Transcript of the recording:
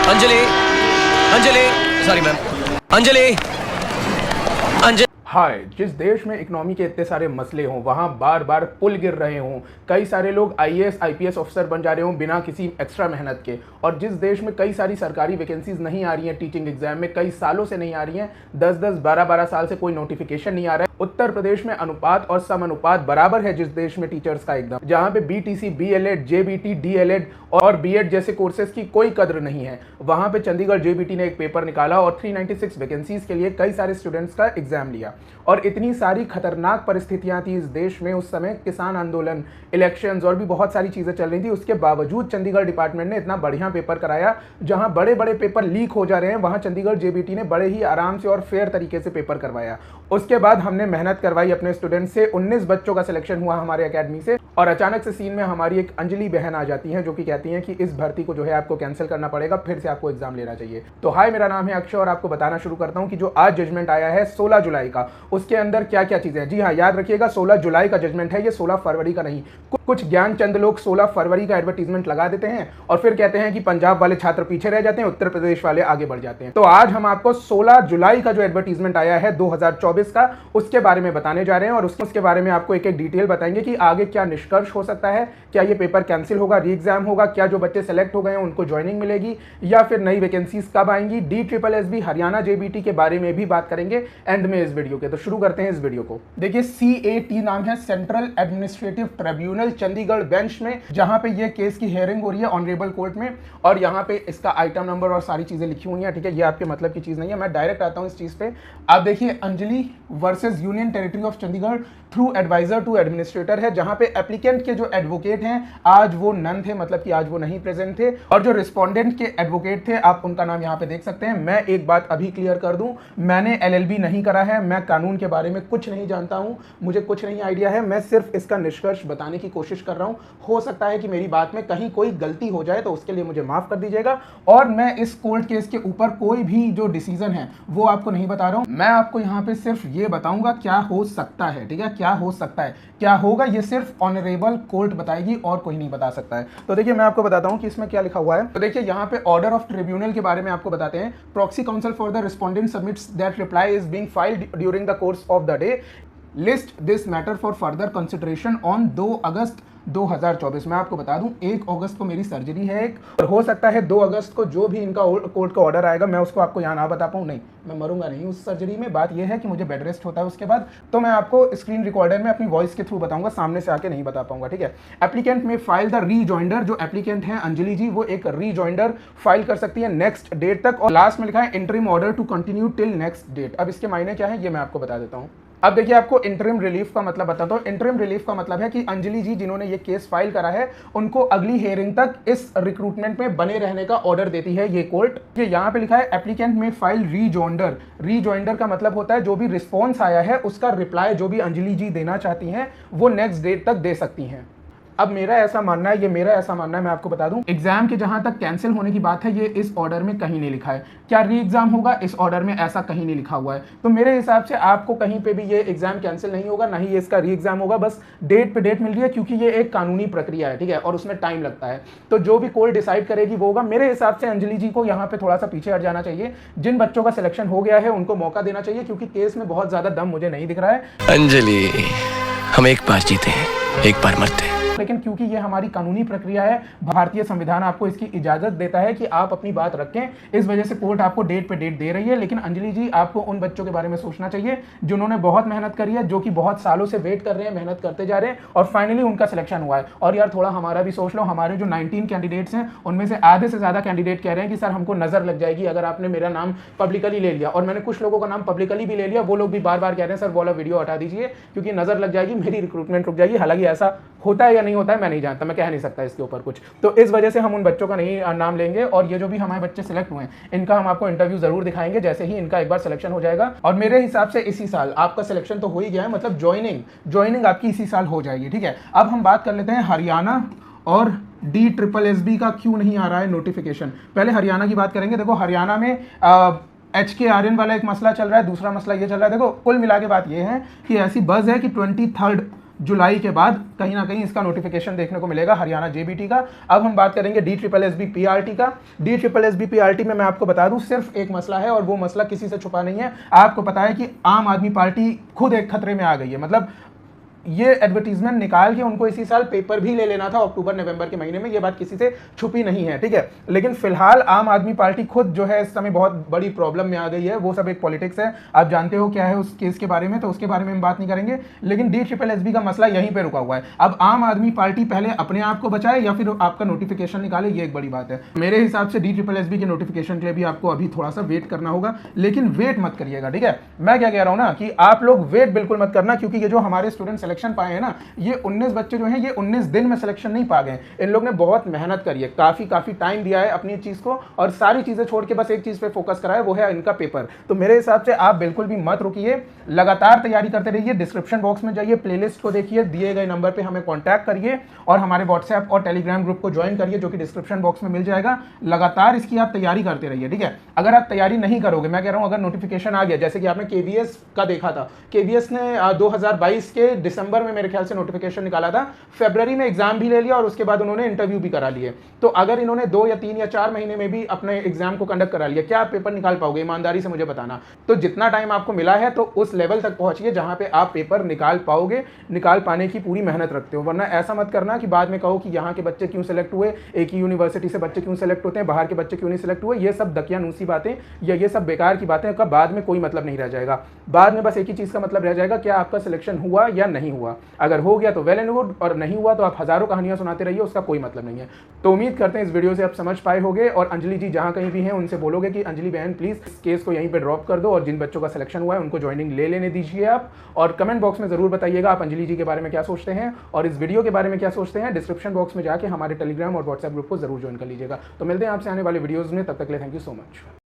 Anjali, Anjali, sorry ma'am, Anjali, Anjali. Hi, जिस देश में इकोनॉमी के इतने सारे मसले हों, वहाँ बार बार पुल गिर रहे हों, कई सारे लोग आईएएस आईपीएस ऑफिसर बन जा रहे हों बिना किसी एक्स्ट्रा मेहनत के, और जिस देश में कई सारी सरकारी वैकेंसीज नहीं आ रही हैं, टीचिंग एग्जाम में कई सालों से नहीं आ रही हैं, 10-10, 12-12 साल से कोई नोटिफिकेशन नहीं आ रहा है। उत्तर प्रदेश में अनुपात और समानुपात बराबर है जिस देश में टीचर्स का एकदम, जहाँ पे बीटीसी, बीएलएड, जेबीटी, डीएलएड और बीएड जैसे कोर्सेज की कोई कद्र नहीं है, वहाँ पे चंडीगढ़ जेबीटी ने एक पेपर निकाला और 396 वैकेंसीज के लिए कई सारे स्टूडेंट्स का एग्जाम लिया। और इतनी सारी खतरनाक परिस्थितियां थी इस देश में उस समय, किसान आंदोलन, इलेक्शंस और भी बहुत सारी चीजें चल रही थी, उसके बावजूद चंडीगढ़ डिपार्टमेंट ने इतना बढ़िया पेपर कराया। जहां बड़े बड़े पेपर लीक हो जा रहे हैं, वहां चंडीगढ़ जेबीटी ने बड़े ही आराम से और फेयर तरीके से पेपर करवाया। उसके बाद हमने मेहनत करवाई अपने स्टूडेंट से, 19 बच्चों का सिलेक्शन हुआ हमारे अकेडमी से, और अचानक से सीन में हमारी एक अंजलि बहन आ जाती है जो कि कहती हैं कि इस भर्ती को जो है आपको कैंसिल करना पड़ेगा, फिर से आपको एग्जाम लेना चाहिए। तो हाय, मेरा नाम है अक्षय और आपको बताना शुरू करता हूं कि जो आज जजमेंट आया है 16 जुलाई का, उसके अंदर क्या क्या चीजें हैं। जी हाँ, याद रखिएगा 16 जुलाई का जजमेंट है, ये 16 फरवरी का नहीं। कुछ ज्ञानचंद लोग 16 फरवरी का एडवर्टीजमेंट लगा देते हैं और फिर कहते हैं कि पंजाब वाले छात्र पीछे रह जाते हैं, उत्तर प्रदेश वाले आगे बढ़ जाते हैं। तो आज हम आपको 16 जुलाई का जो एडवर्टीजमेंट आया है 2024 का, उसके बारे में बताने जा रहे हैं और उसके बारे में आपको एक एक डिटेल बताएंगे कि आगे क्या निष्कर्ष हो सकता है, क्या ये पेपर कैंसिल होगा, री एग्जाम होगा, क्या जो बच्चे सेलेक्ट हो गए हैं उनको ज्वाइनिंग मिलेगी या फिर नई वैकेंसीज कब आएंगी, DSSB हरियाणा जेबीटी के बारे में भी बात करेंगे एंड में इस वीडियो के। तो शुरू करते हैं इस वीडियो को। देखिए, CAT नाम है, central administrative tribunal, Chandigarh bench में, जहां पे ये केस की हियरिंग हो रही है ऑनरेबल कोर्ट में, और यहाँ पे इसका आइटम नंबर और सारी चीजें लिखी हुई हैं। ठीक है, ये आपके मतलब की चीज नहीं है, मैं डायरेक्ट आता हूँ इस चीज पे। आप देखिए, Anjali versus union territory of Chandigarh through advisor to administrator है, जहां पे एप्लीकेंट के जो एडवोकेट हैं आज वो नन थे, मतलब कि आज वो नहीं प्रेजेंट थे, और जो रिस्पोंडेंट के एडवोकेट थे आप उनका नाम यहाँ पे देख सकते हैं। मैं एक बात अभी क्लियर कर दूं, मैंने LLB नहीं करा है, मैं कानून के बारे में कुछ नहीं जानता हूं, मुझे कुछ नहीं आइडिया है, मैं सिर्फ इसका निष्कर्ष बताने की कोशिश कर रहा हूं। हो सकता है कि मेरी बात में कहीं कोई गलती हो जाए तो उसके लिए मुझे माफ कर दीजिएगा, और मैं इस कोर्ट केस के ऊपर कोई भी जो डिसीजन है वो आपको नहीं बता रहा हूं। मैं आपको यहाँ पे सिर्फ ये बताऊंगा क्या हो सकता है। ठीक है, क्या हो सकता है, क्या होगा, ये सिर्फ ऑनरेबल कोर्ट बताएगी और कोई नहीं बता सकता है। तो देखिए, मैं आपको बताता हूं कि इसमें क्या लिखा हुआ है। तो देखिए, यहाँ पे ऑर्डर ऑफ ट्रिब्यूनल के बारे में आपको बताते हैं। Proxy council for the respondent submits that reply is being filed during the course of the day, list this matter for further consideration on 2 अगस्त 2024। मैं आपको बता दूं 1 अगस्त को मेरी सर्जरी है एक, और हो सकता है 2 अगस्त को जो भी इनका कोर्ट का ऑर्डर आएगा मैं उसको आपको यहाँ ना बता पाऊँ। नहीं, मैं मरूंगा नहीं उस सर्जरी में। बात यह है कि मुझे बेड रेस्ट होता है उसके बाद, तो मैं आपको स्क्रीन रिकॉर्डर में अपनी वॉइस के थ्रू बताऊंगा, सामने से आके नहीं बता पाऊंगा। ठीक है, एप्लीकेंट में फाइल द रीजॉइंडर, जो एप्लीकेंट है अंजलि जी, वो एक रीजॉइंडर फाइल कर सकती है नेक्स्ट डेट तक, और लास्ट में लिखा है interim order to continue till next date. अब इसके मायने क्या है ये मैं आपको बता देता हूँ। अब देखिए, आपको इंटरिम रिलीफ का मतलब बताता हूं। इंटरिम रिलीफ का मतलब है कि अंजलि जी जिन्होंने ये केस फाइल करा है उनको अगली हियरिंग तक इस रिक्रूटमेंट में बने रहने का ऑर्डर देती है ये कोर्ट। ये यहाँ पे लिखा है एप्लीकेंट में फाइल रीजॉइंडर। रीजॉइंडर का मतलब होता है जो भी रिस्पॉन्स आया है उसका रिप्लाई जो भी अंजलि जी देना चाहती हैं वो नेक्स्ट डेट तक दे सकती हैं। अब मेरा ऐसा मानना है, ये मेरा ऐसा मानना है, मैं आपको बता दूं, एग्जाम के जहां तक कैंसिल होने की बात है ये इस ऑर्डर में कहीं नहीं लिखा है। क्या री एग्जाम होगा, इस ऑर्डर में ऐसा कहीं नहीं लिखा हुआ है। तो मेरे हिसाब से आपको कहीं पे भी ये एग्जाम कैंसिल नहीं होगा, ना ही ये इसका री एग्जाम होगा, बस डेट पे डेट मिल रही है क्योंकि ये एक कानूनी प्रक्रिया है। ठीक है, और उसमें टाइम लगता है, तो जो भी कोर्ट डिसाइड करेगी वो होगा। मेरे हिसाब से अंजलि जी को यहाँ पे थोड़ा सा पीछे हट जाना चाहिए। जिन बच्चों का सिलेक्शन हो गया है उनको मौका देना चाहिए, क्योंकि केस में बहुत ज्यादा दम मुझे नहीं दिख रहा है। अंजलि, हम एक बार जीते हैं, एक बार मरते हैं, लेकिन क्योंकि ये हमारी कानूनी प्रक्रिया है, भारतीय संविधान आपको इसकी इजाजत देता है कि आप अपनी बात रखें, इस वजह से कोर्ट आपको डेट पे डेट दे रही है। लेकिन अंजलि जी, आपको उन बच्चों के बारे में सोचना चाहिए जिन्होंने बहुत मेहनत करी है, जो कि बहुत सालों से वेट कर रहे हैं, मेहनत करते जा रहे हैं और फाइनली उनका सिलेक्शन हुआ है। और यार थोड़ा हमारा भी सोच लो, हमारे जो 19 कैंडिडेट्स हैं उनमें से आधे से ज्यादा कैंडिडेट कह रहे हैं कि सर हमको नजर लग जाएगी अगर आपने मेरा नाम पब्लिकली ले लिया, और मैंने कुछ लोगों का नाम पब्लिकली भी ले लिया, वो लोग भी बार बार कह रहे हैं सर वो वाला वीडियो हटा दीजिए क्योंकि नजर लग जाएगी, मेरी रिक्रूटमेंट रुक जाएगी। हालांकि ऐसा होता है या नहीं होता है मैं नहीं जानता, मैं कह नहीं सकता इसके ऊपर कुछ। तो इस वजह से हम उन बच्चों का नहीं नाम लेंगे, और ये जो भी हमारे बच्चे सिलेक्ट हुए हैं इनका हम आपको इंटरव्यू जरूर दिखाएंगे जैसे ही इनका एक बार सिलेक्शन हो जाएगा। और मेरे हिसाब से इसी साल आपका सिलेक्शन तो हो ही गया है, मतलब ज्वाइनिंग आपकी इसी साल हो जाएगी। ठीक है, अब हम बात कर लेते हैं हरियाणा और DSSB का क्यों नहीं आ रहा है नोटिफिकेशन। पहले हरियाणा की बात करेंगे। देखो, हरियाणा में HKRN वाला एक मसला चल रहा है, दूसरा मसला ये चल रहा है। देखो, कुल मिला के बात ये है कि ऐसी बज़ है कि 23 जुलाई के बाद कहीं ना कहीं इसका नोटिफिकेशन देखने को मिलेगा हरियाणा जेबीटी का। अब हम बात करेंगे DSSB PRT का। DSSB PRT में मैं आपको बता दूं सिर्फ एक मसला है और वो मसला किसी से छुपा नहीं है। आपको पता है कि आम आदमी पार्टी खुद एक खतरे में आ गई है। मतलब ये एडवर्टीजमेंट निकाल के उनको इसी साल पेपर भी ले लेना था अक्टूबर नवंबर के महीने में, ये बात किसी से छुपी नहीं है, ठीक है। लेकिन फिलहाल आम आदमी पार्टी खुद जो है इस समय बहुत बड़ी प्रॉब्लम में आ गई है। वो सब एक पॉलिटिक्स है, आप जानते हो क्या है उस केस के बारे में, तो उसके बारे में हम बात नहीं करेंगे। लेकिन DSSB का मसला यहीं पर रुका हुआ है। अब आम आदमी पार्टी पहले अपने आप को बचाए या फिर आपका नोटिफिकेशन निकाले, ये एक बड़ी बात है। मेरे हिसाब से DSSB के नोटिफिकेशन के लिए भी आपको अभी थोड़ा सा वेट करना होगा, लेकिन वेट मत करिएगा, ठीक है। मैं क्या कह रहा हूं ना कि आप लोग वेट बिल्कुल मत करना, क्योंकि ये जो हमारे स्टूडेंट सिलेक्शन पाए हैं ना, ये 19 बच्चे जो हैं ये 19 दिन में सिलेक्शन नहीं पा गए। इन लोग ने बहुत मेहनत करी है, काफी टाइम दिया है अपनी चीज को, और सारी चीजें छोड़ के बस एक चीज पे फोकस करा है, वो है इनका पेपर। तो मेरे हिसाब से आप बिल्कुल भी मत रुकिए, लगातार तैयारी करते रहिए। डिस्क्रिप्शन बॉक्स में जाइए, प्लेलिस्ट को देखिए, दिए गए नंबर पे हमें कांटेक्ट करिए और हमारे व्हाट्सएप और टेलीग्राम ग्रुप को ज्वाइन करिए, जो कि डिस्क्रिप्शन बॉक्स में मिल जाएगा। लगातार इसकी आप तैयारी करते रहिए, ठीक है। अगर आप तैयारी नहीं करोगे, मैं कह रहा हूं अगर नोटिफिकेशन आ गया, जैसे कि आपने KVS का देखा था, KVS ने 2022 के दिसंबर में मेरे ख्याल से नोटिफिकेशन निकाला था, फरवरी में एग्जाम भी ले लिया और उसके बाद उन्होंने इंटरव्यू भी करा लिए। तो अगर इन्होंने 2 या 3 या 4 महीने में भी अपने एग्जाम को कंडक्ट करा लिया, क्या आप पेपर निकाल पाओगे? ईमानदारी से मुझे बताना। तो जितना टाइम आपको मिला है तो उस लेवल तक पहुंचिए जहां पे आप पेपर निकाल पाओगे, निकाल पाने की पूरी मेहनत रखते हो। वरना ऐसा मत करना कि बाद में कहो कि यहाँ के बच्चे क्यों सेलेक्ट हुए, एक ही यूनिवर्सिटी से बच्चे क्यों सेलेक्ट होते हैं, बाहर के बच्चे क्यों नहीं सेलेक्ट हुए। ये सब दकियानूसी बातें या ये सब बेकार की बातें का बाद में कोई मतलब नहीं रह जाएगा। बाद में बस एक ही चीज का मतलब रह जाएगा, क्या आपका सिलेक्शन हुआ या नहीं हुआ। अगर हो गया तो वेल एंड गुड, और नहीं हुआ तो आप हजारों कहानियां सुनाते रहिए, उसका कोई मतलब नहीं है। तो उम्मीद करते हैं इस वीडियो से आप समझ पाए होंगे, और अंजलि जी जहां कहीं भी हैं उनसे बोलोगे कि अंजलि बहन प्लीज इस केस को यहीं पे ड्रॉप कर दो, और जिन बच्चों का सिलेक्शन हुआ है उनको ज्वाइनिंग ले लेने दीजिए आप। और कमेंट बॉक्स में जरूर बताइएगा आप अंजलि जी के बारे में क्या सोचते हैं और इस वीडियो के बारे में क्या सोचते हैं। डिस्क्रिप्शन बॉक्स में जाके हमारे टेलीग्राम और व्हाट्सएप ग्रुप को जरूर ज्वाइन कर लीजिएगा। तो मिलते हैं आपसे आने वाले वीडियोज में, तब तक के लिए थैंक यू सो मच।